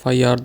FIR